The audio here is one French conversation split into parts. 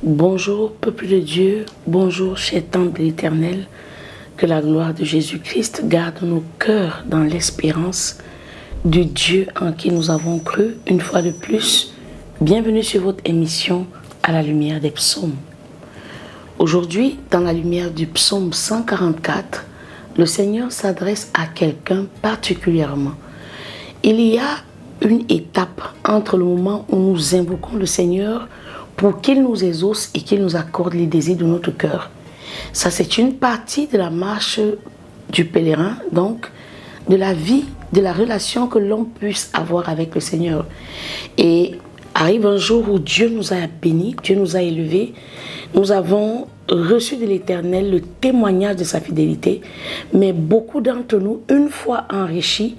Bonjour peuple de Dieu, bonjour chers temps de l'Éternel, que la gloire de Jésus-Christ garde nos cœurs dans l'espérance du Dieu en qui nous avons cru une fois de plus. Bienvenue sur votre émission à la lumière des psaumes. Aujourd'hui, dans la lumière du psaume 144, le Seigneur s'adresse à quelqu'un particulièrement. Il y a une étape entre le moment où nous invoquons le Seigneur pour qu'il nous exauce et qu'il nous accorde les désirs de notre cœur. Ça, c'est une partie de la marche du pèlerin, donc de la vie, de la relation que l'homme puisse avoir avec le Seigneur. Et arrive un jour où Dieu nous a bénis, Dieu nous a élevés, nous avons reçu de l'Éternel le témoignage de sa fidélité, mais beaucoup d'entre nous, une fois enrichis,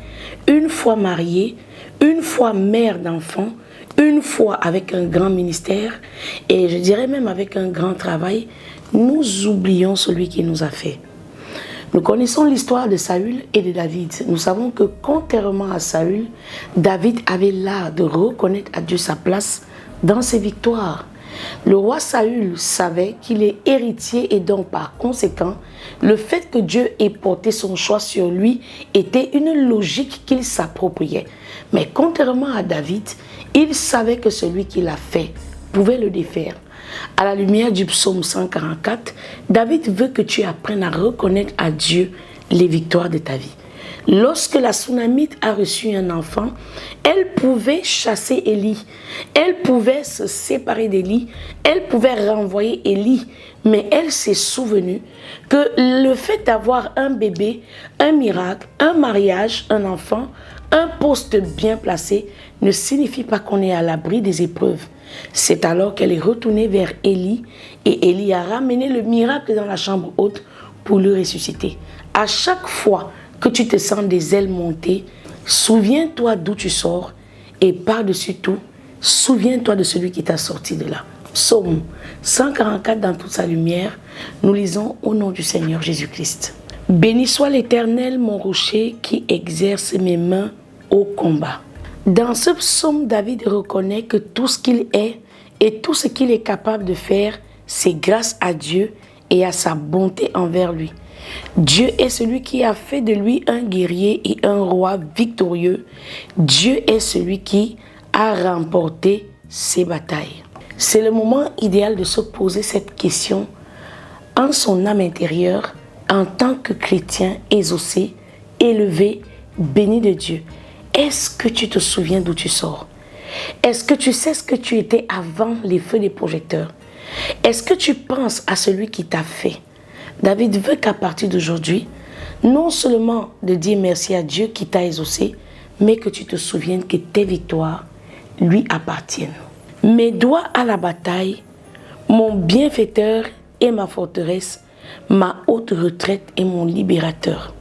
une fois mariés, une fois mère d'enfants, une fois avec un grand ministère, et je dirais même avec un grand travail, nous oublions celui qui nous a fait. Nous connaissons l'histoire de Saül et de David. Nous savons que contrairement à Saül, David avait l'art de reconnaître à Dieu sa place dans ses victoires. Le roi Saül savait qu'il est héritier et donc par conséquent, le fait que Dieu ait porté son choix sur lui était une logique qu'il s'appropriait. Mais contrairement à David, il savait que celui qui l'a fait pouvait le défaire. À la lumière du psaume 144, David veut que tu apprennes à reconnaître à Dieu les victoires de ta vie. Lorsque la Sunamite a reçu un enfant, elle pouvait chasser Élie, elle pouvait se séparer d'Élie, elle pouvait renvoyer Élie, mais elle s'est souvenue que le fait d'avoir un bébé, un miracle, un mariage, un enfant, un poste bien placé ne signifie pas qu'on est à l'abri des épreuves. C'est alors qu'elle est retournée vers Élie et Élie a ramené le miracle dans la chambre haute pour le ressusciter. À chaque fois que tu te sens des ailes montées, souviens-toi d'où tu sors et par-dessus tout, souviens-toi de celui qui t'a sorti de là. Psaume 144 dans toute sa lumière, nous lisons au nom du Seigneur Jésus-Christ. Béni soit l'Éternel, mon rocher, qui exerce mes mains au combat. Dans ce psaume, David reconnaît que tout ce qu'il est et tout ce qu'il est capable de faire, c'est grâce à Dieu et à sa bonté envers lui. Dieu est celui qui a fait de lui un guerrier et un roi victorieux. Dieu est celui qui a remporté ses batailles. C'est le moment idéal de se poser cette question en son âme intérieure, en tant que chrétien exaucé, élevé, béni de Dieu. Est-ce que tu te souviens d'où tu sors? Est-ce que tu sais ce que tu étais avant les feux des projecteurs? Est-ce que tu penses à celui qui t'a fait? David veut qu'à partir d'aujourd'hui, non seulement de dire merci à Dieu qui t'a exaucé, mais que tu te souviennes que tes victoires lui appartiennent. Mes doigts à la bataille, mon bienfaiteur est ma forteresse, ma haute retraite est mon libérateur.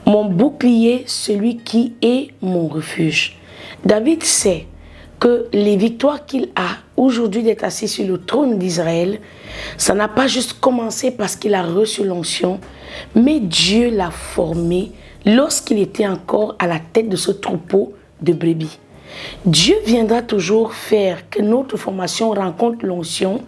Mon bouclier, celui qui est mon refuge. David sait que les victoires qu'il a aujourd'hui d'être assis sur le trône d'Israël, ça n'a pas juste commencé parce qu'il a reçu l'onction, mais Dieu l'a formé lorsqu'il était encore à la tête de ce troupeau de brebis. Dieu viendra toujours faire que notre formation rencontre l'onction,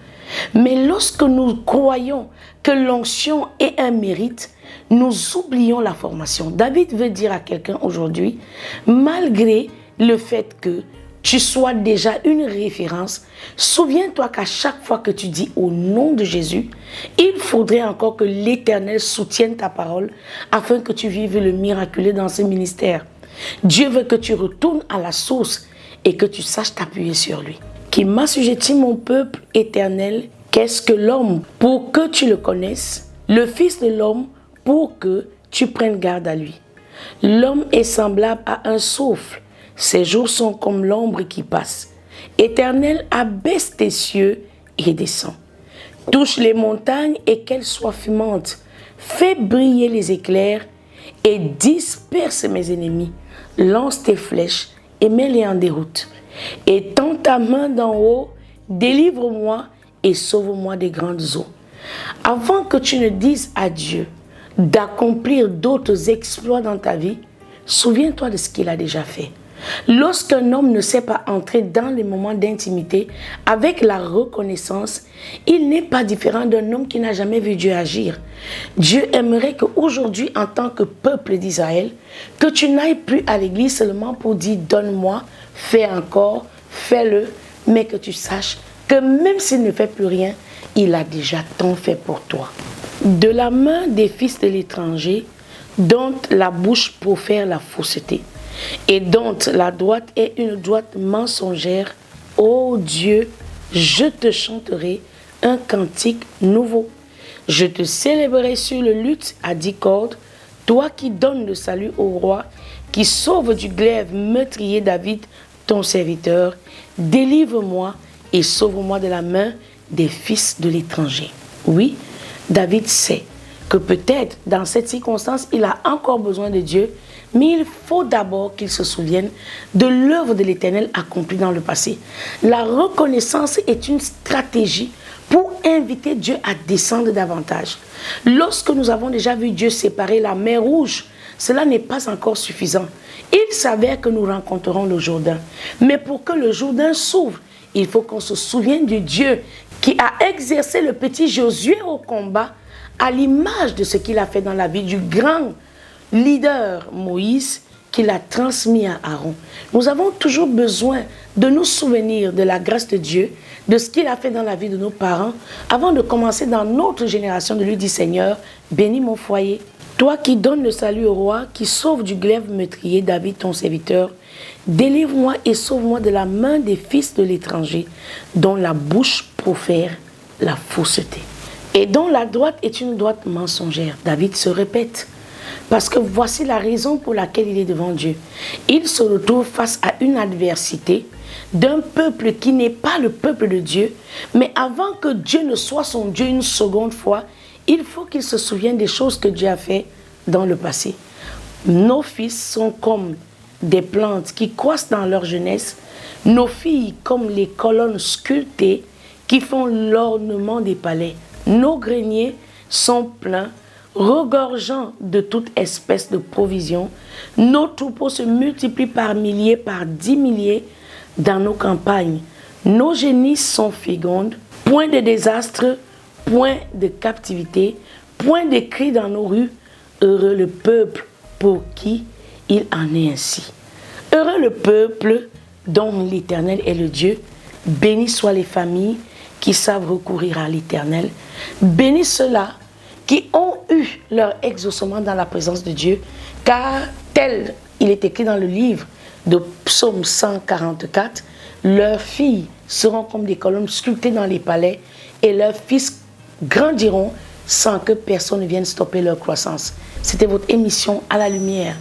mais lorsque nous croyons que l'onction est un mérite, nous oublions la formation. David veut dire à quelqu'un aujourd'hui, malgré le fait que tu sois déjà une référence, souviens-toi qu'à chaque fois que tu dis au nom de Jésus, il faudrait encore que l'Éternel soutienne ta parole afin que tu vives le miraculeux dans ce ministère. Dieu veut que tu retournes à la source et que tu saches t'appuyer sur lui. Qui m'assujettit mon peuple éternel, qu'est-ce que l'homme pour que tu le connaisses, le Fils de l'homme pour que tu prennes garde à lui. L'homme est semblable à un souffle, ses jours sont comme l'ombre qui passe. Éternel, abaisse tes cieux et descends. Touche les montagnes et qu'elles soient fumantes. Fais briller les éclairs et disperse mes ennemis. Lance tes flèches et mets-les en déroute. Étends ta main d'en haut, délivre-moi et sauve-moi des grandes eaux. Avant que tu ne dises à Dieu d'accomplir d'autres exploits dans ta vie, souviens-toi de ce qu'il a déjà fait. Lorsqu'un homme ne sait pas entrer dans les moments d'intimité avec la reconnaissance, il n'est pas différent d'un homme qui n'a jamais vu Dieu agir. Dieu aimerait qu'aujourd'hui, en tant que peuple d'Israël, que tu n'ailles plus à l'église seulement pour dire « donne-moi, fais encore, fais-le », mais que tu saches que même s'il ne fait plus rien, il a déjà tant fait pour toi. De la main des fils de l'étranger, dont la bouche profère la fausseté, et dont la droite est une droite mensongère, ô Dieu, je te chanterai un cantique nouveau. Je te célébrerai sur le luth à 10 cordes, toi qui donnes le salut au roi, qui sauve du glaive meurtrier David, ton serviteur. Délivre-moi et sauve-moi de la main des fils de l'étranger. Oui, David sait que peut-être dans cette circonstance, il a encore besoin de Dieu, mais il faut d'abord qu'il se souvienne de l'œuvre de l'Éternel accomplie dans le passé. La reconnaissance est une stratégie pour inviter Dieu à descendre davantage. Lorsque nous avons déjà vu Dieu séparer la mer Rouge, cela n'est pas encore suffisant. Il s'avère que nous rencontrerons le Jourdain. Mais pour que le Jourdain s'ouvre, il faut qu'on se souvienne du Dieu qui a exercé le petit Josué au combat à l'image de ce qu'il a fait dans la vie du grand leader Moïse qu'il a transmis à Aaron. Nous avons toujours besoin de nous souvenir de la grâce de Dieu, de ce qu'il a fait dans la vie de nos parents, avant de commencer dans notre génération de lui dire « Seigneur, bénis mon foyer ». Toi qui donnes le salut au roi, qui sauve du glaive meurtrier David ton serviteur, délivre-moi et sauve-moi de la main des fils de l'étranger, dont la bouche profère la fausseté, et dont la droite est une droite mensongère. David se répète, parce que voici la raison pour laquelle il est devant Dieu. Il se retrouve face à une adversité d'un peuple qui n'est pas le peuple de Dieu, mais avant que Dieu ne soit son Dieu une seconde fois, il faut qu'il se souvienne des choses que Dieu a fait dans le passé. Nos fils sont comme des plantes qui croissent dans leur jeunesse, nos filles comme les colonnes sculptées qui font l'ornement des palais. Nos greniers sont pleins, regorgeant de toute espèce de provisions. Nos troupeaux se multiplient par milliers, par 10 milliers dans nos campagnes. Nos génisses sont fécondes, point de désastre, point de captivité, point de cris dans nos rues. Heureux le peuple pour qui il en est ainsi. Heureux le peuple dont l'Éternel est le Dieu. Bénis soient les familles qui savent recourir à l'Éternel. Bénis ceux-là qui ont eu leur exaucement dans la présence de Dieu, car tel il est écrit dans le livre de Psaume 144, leurs filles seront comme des colonnes sculptées dans les palais et leurs fils grandiront sans que personne ne vienne stopper leur croissance. C'était votre émission à la lumière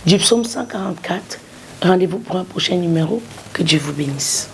du Psaume 144. Rendez-vous pour un prochain numéro. Que Dieu vous bénisse.